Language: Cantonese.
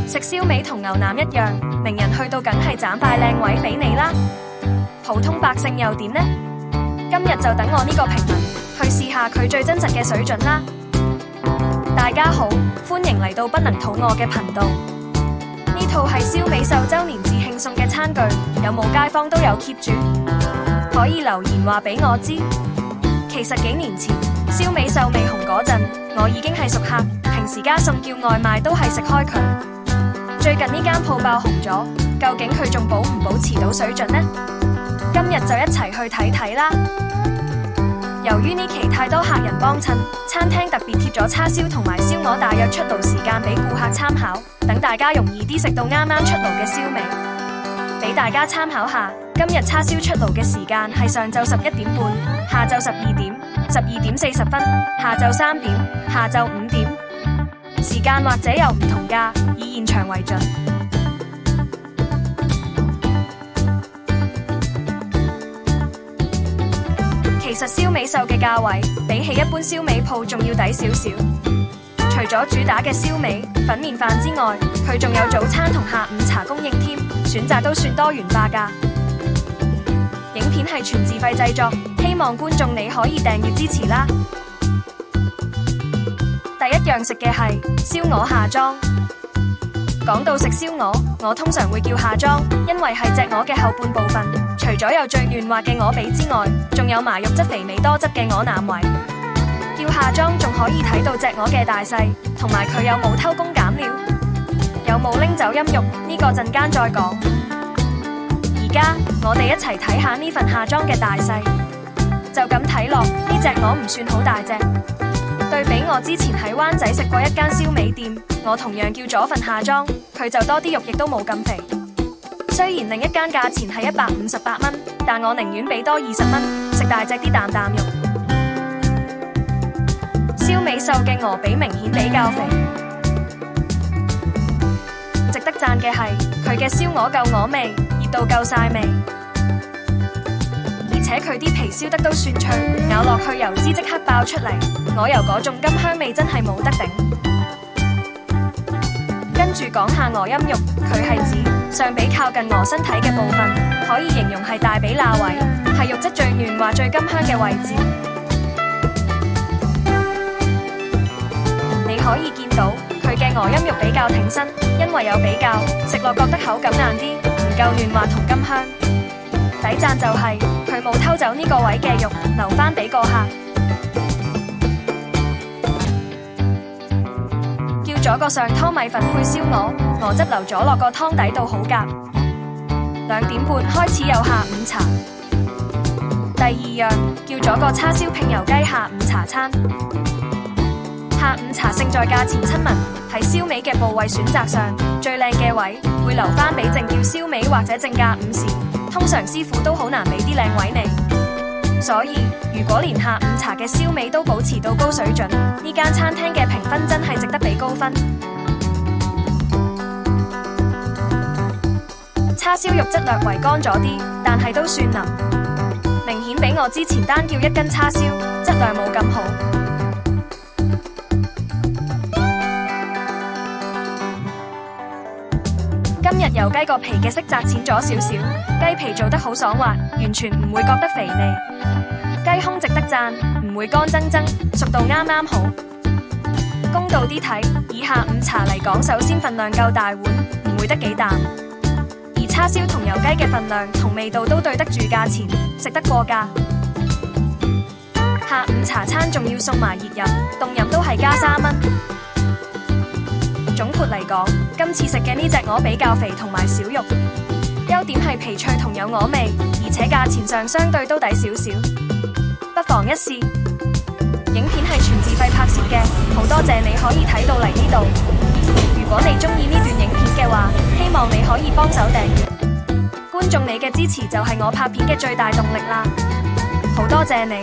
食燒味同牛腩一樣，名人去到梗係斬塊靚位俾你啦。普通百姓又點呢？今日就等我呢個平民去試下佢最真實嘅水準啦。大家好，歡迎嚟到不能肚餓嘅頻道。呢套係燒味秀周年節慶送嘅餐具，有冇街坊都有 keep 住？可以留言話俾我知。其實幾年前燒味秀未紅嗰陣，我已經係熟客，平時加餸叫外賣都係食開佢。最近呢間鋪爆紅咗，究竟佢仲保唔保持到水準呢？今日就一齊去睇睇啦。由於呢期太多客人幫襯，餐廳特別貼咗叉燒同埋燒鵝大約出爐時間俾顧客參考，等大家容易啲食到啱啱出爐嘅燒味。俾大家參考下，今日叉燒出爐嘅時間係上晝11點半、下晝12點、12點40分、下晝3點、下晝5點。時間或者有唔同價，以現場為準。其實燒味秀嘅價位比起一般燒味鋪仲要抵少少。除咗主打嘅燒味、粉麵飯之外，佢仲有早餐同下午茶供應添，選擇都算多元化㗎。影片係全自費製作，希望觀眾你可以訂閱支持啦。第一樣食嘅係燒鵝下裝。講到食燒鵝，我通常會叫下裝，因為係隻鵝嘅後半部分，除咗有最嫩滑嘅鵝髀之外，仲有埋肉質肥美多汁嘅鵝腩位。叫下裝仲可以睇到隻鵝嘅大細，同埋佢有冇偷工減料，有冇拎走陰肉，呢個陣間再講。而家我哋一齊睇下呢份下裝嘅大細。就咁睇落，呢隻鵝唔算好大隻。對比我之前喺灣仔食過一間燒味店，我同樣叫咗份下裝，佢就多啲肉，亦都冇咁肥。雖然另一間價錢係158蚊，但我寧願俾多20蚊，食大隻啲啖啖肉。燒味秀嘅鵝髀明顯比較肥，值得讚嘅係佢嘅燒鵝夠鵝味，熱到夠晒味。而且佢啲皮燒得都算脆，咬落去油脂即刻爆出嚟，鵝油嗰種甘香味真係冇得頂。跟住講下鵝陰肉，佢係指上髀靠近鵝身體嘅部分，可以形容係大髀罅位，係肉質最嫩滑最甘香嘅位置。你可以見到佢嘅鵝陰肉比較挺身，因為有比較，食落覺得口感硬啲，唔夠嫩滑同甘香。抵讚就係佢冇偷走呢個位嘅肉，留返俾個客。叫咗個上湯米粉配燒鵝，鵝汁流咗落個湯底度好夾。2點半開始有下午茶。第二樣叫咗個叉燒拼油雞下午茶餐。下午茶勝在價錢親民，喺燒味嘅部位選擇上，最靚嘅位會留返俾正叫燒味或者正價午時。通常師傅都好難俾啲靚位你，所以如果連下午茶嘅燒味都保持到高水準，呢間餐廳嘅評分真係值得俾高分。叉燒肉質略為乾咗啲，但係都算腍，明顯比我之前單叫一斤叉燒質量冇咁好。今日油雞個皮嘅色澤淺咗少少，雞皮做得好爽滑，完全唔會覺得肥膩。雞胸值得讚，唔會乾爭爭，熟到啱啱好。公道啲睇，以下午茶嚟講，首先份量夠大碗，唔會得幾啖。而叉燒同油雞嘅份量同味道都對得住價錢，食得過價。下午茶餐仲要送埋熱飲，凍飲都係加3蚊。總括嚟講，今次食嘅呢隻鵝比較肥同埋少肉，優點係皮脆同有鵝味，而且價錢上相對都抵少少，不妨一試。影片係全自費拍攝嘅，好多謝你可以睇到嚟呢度。如果你中意呢段影片嘅話，希望你可以幫手訂閱。觀眾你嘅支持就係我拍片嘅最大動力啦，好多謝你。